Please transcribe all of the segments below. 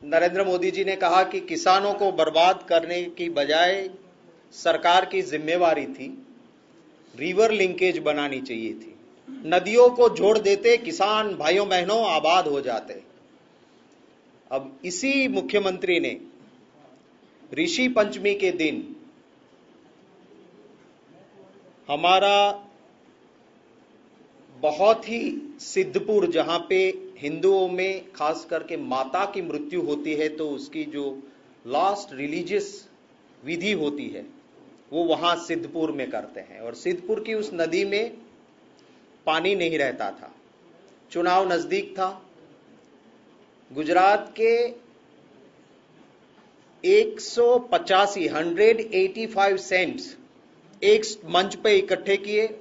नरेंद्र मोदी जी ने कहा कि किसानों को बर्बाद करने की बजाय सरकार की जिम्मेवारी थी, रिवर लिंकेज बनानी चाहिए थी, नदियों को जोड़ देते, किसान भाइयों बहनों आबाद हो जाते। अब इसी मुख्यमंत्री ने ऋषि पंचमी के दिन हमारा बहुत ही सिद्धपुर, जहां पे हिंदुओं में खास करके माता की मृत्यु होती है तो उसकी जो लास्ट रिलीजियस विधि होती है वो वहां सिद्धपुर में करते हैं। और सिद्धपुर की उस नदी में पानी नहीं रहता था, चुनाव नजदीक था। गुजरात के 185 सेंट्स एक मंच पे इकट्ठे किए।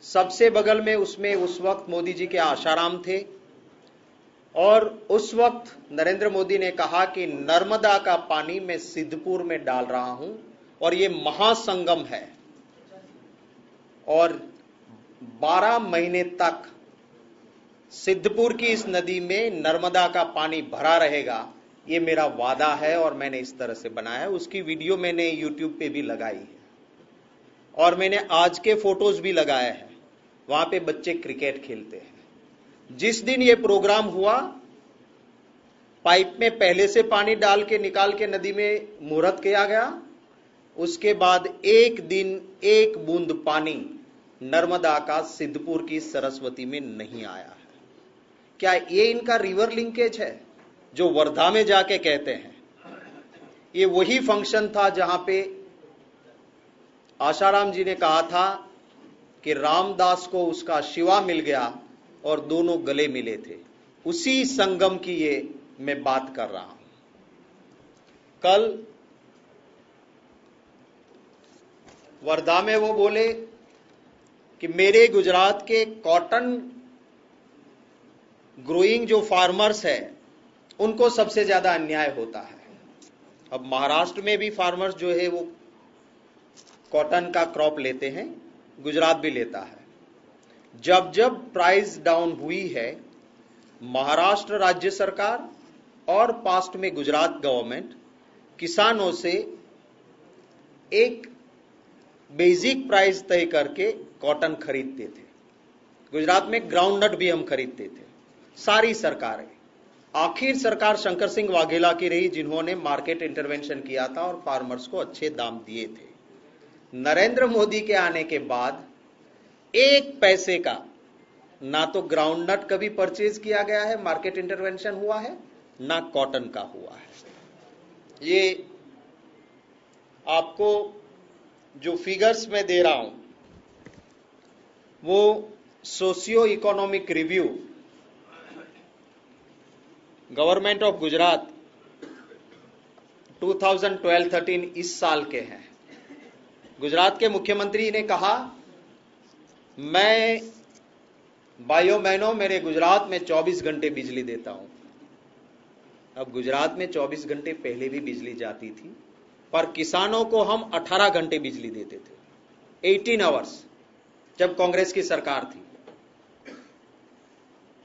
सबसे बगल में उसमें उस वक्त मोदी जी के आशाराम थे और उस वक्त नरेंद्र मोदी ने कहा कि नर्मदा का पानी मैं सिद्धपुर में डाल रहा हूं और ये महासंगम है और 12 महीने तक सिद्धपुर की इस नदी में नर्मदा का पानी भरा रहेगा, ये मेरा वादा है और मैंने इस तरह से बनाया है। उसकी वीडियो मैंने YouTube पे भी लगाई है और मैंने आज के फोटोज भी लगाए हैं। वहां पे बच्चे क्रिकेट खेलते हैं। जिस दिन ये प्रोग्राम हुआ, पाइप में पहले से पानी डाल के निकाल के नदी में मुहूर्त किया गया, उसके बाद एक दिन एक बूंद पानी नर्मदा का सिद्धपुर की सरस्वती में नहीं आया है। क्या ये इनका रिवर लिंकेज है जो वर्धा में जाके कहते हैं? ये वही फंक्शन था जहां पे आशाराम जी ने कहा था कि रामदास को उसका शिवा मिल गया और दोनों गले मिले थे। उसी संगम की ये मैं बात कर रहा हूं। कल वर्धा में वो बोले कि मेरे गुजरात के कॉटन ग्रोइंग जो फार्मर्स है उनको सबसे ज्यादा अन्याय होता है। अब महाराष्ट्र में भी फार्मर्स जो है वो कॉटन का क्रॉप लेते हैं, गुजरात भी लेता है। जब जब प्राइस डाउन हुई है, महाराष्ट्र राज्य सरकार और पास्ट में गुजरात गवर्नमेंट किसानों से एक बेसिक प्राइस तय करके कॉटन खरीदते थे। गुजरात में ग्राउंडनट भी हम खरीदते थे, सारी सरकारें। आखिर सरकार शंकर सिंह वाघेला की रही जिन्होंने मार्केट इंटरवेंशन किया था और फार्मर्स को अच्छे दाम दिए थे। नरेंद्र मोदी के आने के बाद एक पैसे का ना तो ग्राउंडनट कभी परचेज किया गया है, मार्केट इंटरवेंशन हुआ है, ना कॉटन का हुआ है। ये आपको जो फिगर्स मैं दे रहा हूं वो socio economic review government of Gujarat 2012-13 इस साल के हैं। गुजरात के मुख्यमंत्री ने कहा, मैं भाइयों बहनों मेरे गुजरात में 24 घंटे बिजली देता हूं। अब गुजरात में 24 घंटे पहले भी बिजली जाती थी, पर किसानों को हम 18 घंटे बिजली देते थे, 18 आवर्स, जब कांग्रेस की सरकार थी।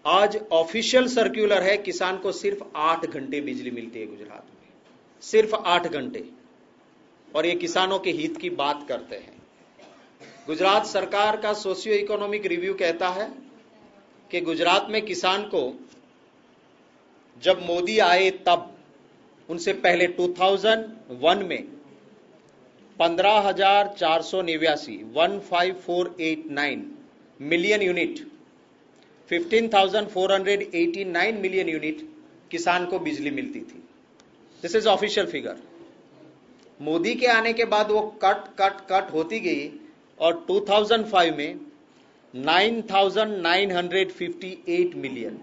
आज ऑफिशियल सर्कुलर है, किसान को सिर्फ 8 घंटे बिजली मिलती है गुजरात में, सिर्फ 8 घंटे, और ये किसानों के हित की बात करते हैं। गुजरात सरकार का सोशियो इकोनॉमिक रिव्यू कहता है कि गुजरात में किसान को जब मोदी आए तब, उनसे पहले 2001 में 15,489 15489 मिलियन यूनिट, 15,489 मिलियन यूनिट किसान को बिजली मिलती थी। This is official figure. Modi के आने के बाद वो कट होती गई और 2005 में 9,958 मिलियन।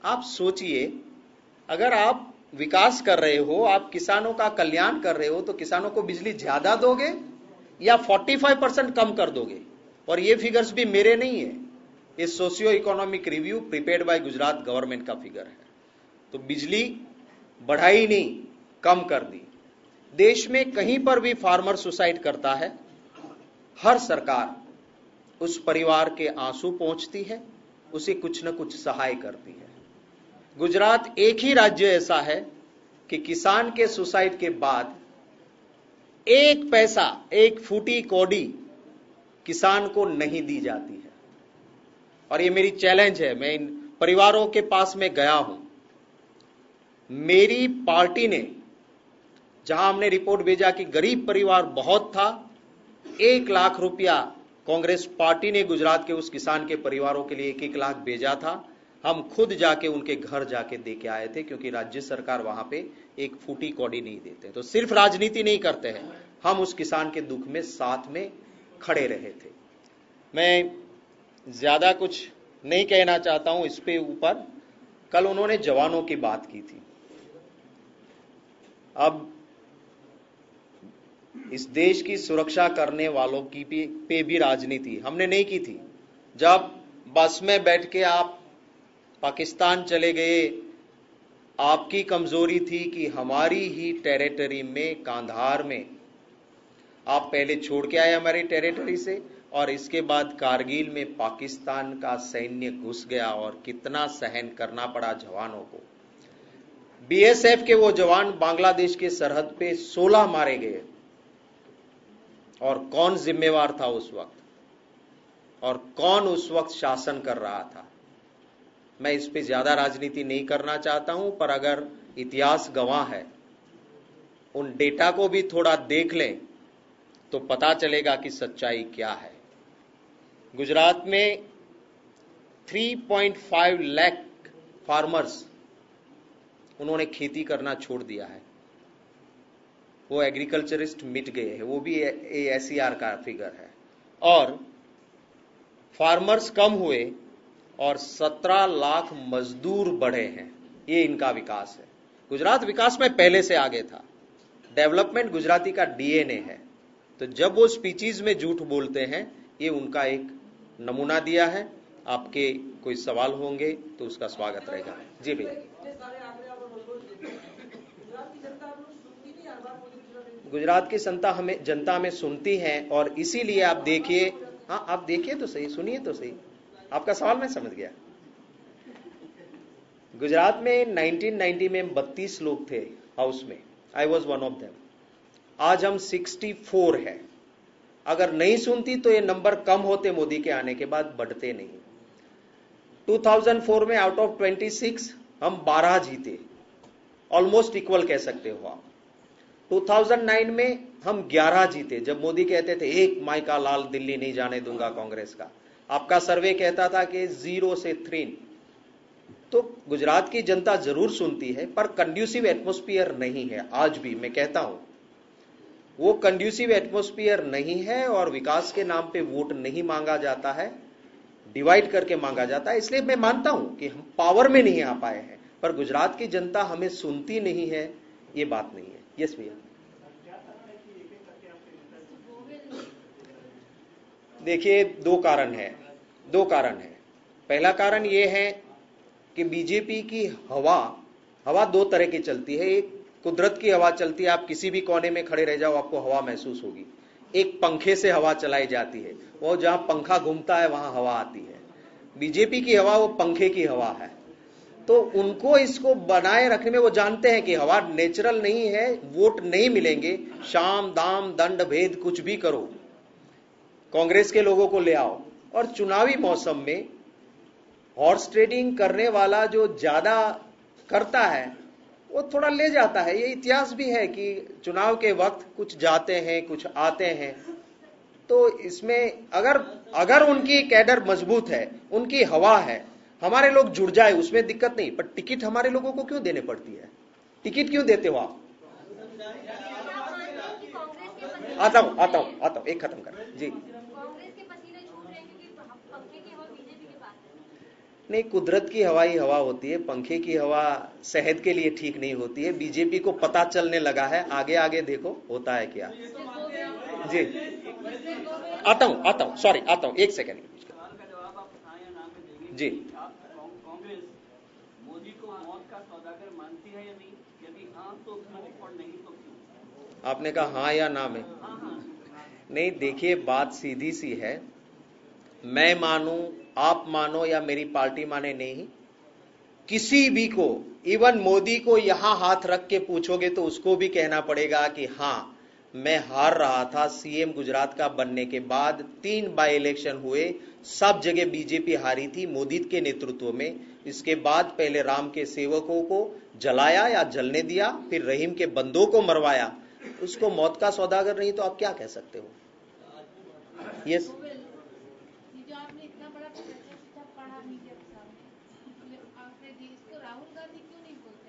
आप सोचिए, अगर आप विकास कर रहे हो, आप किसानों का कल्याण कर रहे हो, तो किसानों को बिजली ज्यादा दोगे या 45% कम कर दोगे? और ये फिगर्स भी मेरे नहीं है, ये socio economic review prepared by Gujarat government का फिगर है। तो बिजली बढ़ाई नहीं, कम कर दी। देश में कहीं पर भी फार्मर सुसाइड करता है, हर सरकार उस परिवार के आंसू पहुंचती है, उसे कुछ न कुछ सहाय करती है। गुजरात एक ही राज्य ऐसा है कि किसान के सुसाइड के बाद एक पैसा, एक फूटी कौड़ी किसान को नहीं दी जाती है। और ये मेरी चैलेंज है, मैं इन परिवारों के पास में गया हूं। मेरी पार्टी ने, जहां हमने रिपोर्ट भेजा कि गरीब परिवार बहुत था, 1 लाख रुपया कांग्रेस पार्टी ने गुजरात के उस किसान के परिवारों के लिए 1-1 लाख भेजा था। हम खुद जाके उनके घर जाके दे के आए थे, क्योंकि राज्य सरकार वहां पे एक फूटी कौड़ी नहीं देते। तो सिर्फ राजनीति नहीं करते हैं, हम उस किसान के दुख में साथ में खड़े रहे थे। मैं ज्यादा कुछ नहीं कहना चाहता हूं इस पे ऊपर। कल उन्होंने जवानों की बात की थी। अब इस देश की सुरक्षा करने वालों की पे भी राजनीति हमने नहीं की थी। जब बस में बैठ के आप पाकिस्तान चले गए, आपकी कमजोरी थी कि हमारी ही टेरिटरी में, कांधार में आप पहले छोड़ के आए हमारी टेरिटरी से, और इसके बाद कारगिल में पाकिस्तान का सैन्य घुस गया और कितना सहन करना पड़ा जवानों को। बीएसएफ के वो जवान बांग्लादेश के सरहद पे 16 मारे गए, और कौन जिम्मेवार था उस वक्त, और कौन उस वक्त शासन कर रहा था। मैं इस पे ज्यादा राजनीति नहीं करना चाहता हूं, पर अगर इतिहास गवाह है, उन डेटा को भी थोड़ा देख लें तो पता चलेगा कि सच्चाई क्या है। गुजरात में 3.5 लाख फार्मर्स, उन्होंने खेती करना छोड़ दिया है। वो एग्रीकल्चरिस्ट मिट गए हैं, वो भी ASER का फिगर है। और फार्मर्स कम हुए और 17 लाख मजदूर बढ़े हैं। ये इनका विकास है। गुजरात विकास में पहले से आगे था। डेवलपमेंट गुजराती का DNA है। तो जब वो स्पीचीज में झूठ बोलते हैं, ये उनका एक नमूना दिया है। आपके कोई सवाल होंगे तो उसका स्वागत रहेगा। जी भैया। गुजरात की जनता हमें सुनती है, और इसीलिए आप देखिए, हाँ आप देखिए तो सही, सुनिए तो सही, आपका सवाल मैं समझ गया। गुजरात में 1990 में 32 लोग थे हाउस में, I was one of them. आज हम 64 है। अगर नहीं सुनती तो ये नंबर कम होते, मोदी के आने के बाद बढ़ते नहीं। 2004 में आउट ऑफ 26 हम 12 जीते, ऑलमोस्ट इक्वल कह सकते हो आप। 2009 में हम 11 जीते, जब मोदी कहते थे 1 माइका लाल दिल्ली नहीं जाने दूंगा कांग्रेस का। आपका सर्वे कहता था कि 0 से 3। तो गुजरात की जनता जरूर सुनती है, पर कंड्यूसिव एटमॉस्फेयर नहीं है। आज भी मैं कहता हूं, वो कंड्यूसिव एटमॉस्फेयर नहीं है, और विकास के नाम पे वोट नहीं मांगा जाता है, डिवाइड करके मांगा जाता है। इसलिए मैं मानता हूं कि हम पावर में नहीं आ पाए हैं, पर गुजरात की जनता हमें सुनती नहीं है, ये बात नहीं है। यस भैया। देखिए, दो कारण है। पहला कारण यह है कि बीजेपी की हवा 2 तरह की चलती है। एक कुदरत की हवा चलती है, आप किसी भी कोने में खड़े रह जाओ आपको हवा महसूस होगी। एक पंखे से हवा चलाई जाती है, वो जहां पंखा घूमता है वहां हवा आती है। बीजेपी की हवा वो पंखे की हवा है। तो उनको इसको बनाए रखने में, वो जानते हैं कि हवा नेचुरल नहीं है, वोट नहीं मिलेंगे। शाम दाम दंड भेद कुछ भी करो, कांग्रेस के लोगों को ले आओ। और चुनावी मौसम में हॉर्स ट्रेडिंग करने वाला जो ज्यादा करता है वो थोड़ा ले जाता है। ये इतिहास भी है कि चुनाव के वक्त कुछ जाते हैं कुछ आते हैं। तो इसमें अगर उनकी कैडर मजबूत है, उनकी हवा है, हमारे लोग जुड़ जाए, उसमें दिक्कत नहीं। पर टिकट हमारे लोगों को क्यों देने पड़ती है? टिकट क्यों देते हो आप? आता हूं, एक खत्म कर जी। नहीं, कुदरत की हवा ही हवा होती है। पंखे की हवा सेहत के लिए ठीक नहीं होती है। बीजेपी को पता चलने लगा है, आगे देखो होता है क्या। जी आता हूं, सॉरी आता हूं, एक सेकेंड जी। कांग्रेस मोदी को मौत का सौदागर मानती है या नहीं? यदि हाँ तो क्यों, और नहीं तो क्यों? आपने कहा हाँ या ना में? नहीं, देखिए बात सीधी सी है। मैं मानूं, आप मानो या मेरी पार्टी माने नहीं, किसी भी को, इवन मोदी को यहां हाथ रख के पूछोगे तो उसको भी कहना पड़ेगा कि हां, मैं हार रहा था। सीएम गुजरात का बनने के बाद 3 बाय इलेक्शन हुए, सब जगह बीजेपी हारी थी मोदी के नेतृत्व में। इसके बाद पहले राम के सेवकों को जलाया या जलने दिया, फिर रहीम के बंदों को मरवाया। उसको मौत का सौदागर नहीं तो आप क्या कह सकते हो? यस, जो आपने इतना बड़ा पैसा पढ़ा मीडिया के सामने, आपने इसको राहुल गांधी क्यों नहीं बोलते?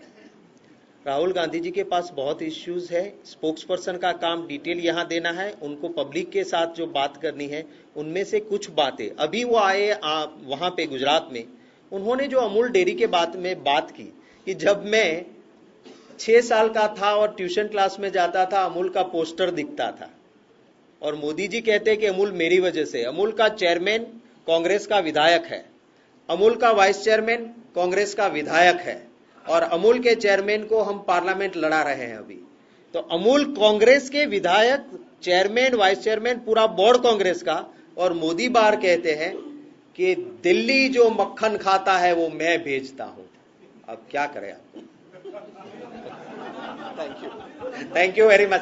राहुल गांधी जी के पास बहुत इश्यूज है। स्पोक्स पर्सन का काम डिटेल यहां देना है, उनको पब्लिक के साथ जो बात करनी है उनमें से कुछ बातें। अभी वो आए वहां पे गुजरात में, उन्होंने जो अमूल डेयरी के बात में बात की कि जब मैं 6 साल का था और ट्यूशन क्लास में जाता था, अमूल का पोस्टर दिखता था और मोदी जी कहते हैं कि अमूल मेरी वजह से। अमूल का चेयरमैन कांग्रेस का विधायक है, अमूल का वाइस चेयरमैन कांग्रेस का विधायक है, और अमूल के चेयरमैन को हम पार्लियामेंट लड़ा रहे हैं अभी। तो अमूल कांग्रेस के विधायक, चेयरमैन, वाइस चेयरमैन, पूरा बोर्ड कांग्रेस का, और मोदी बार कहते हैं कि दिल्ली जो मक्खन खाता है वो मैं भेजता हूं। अब क्या करें आप? Thank you very much.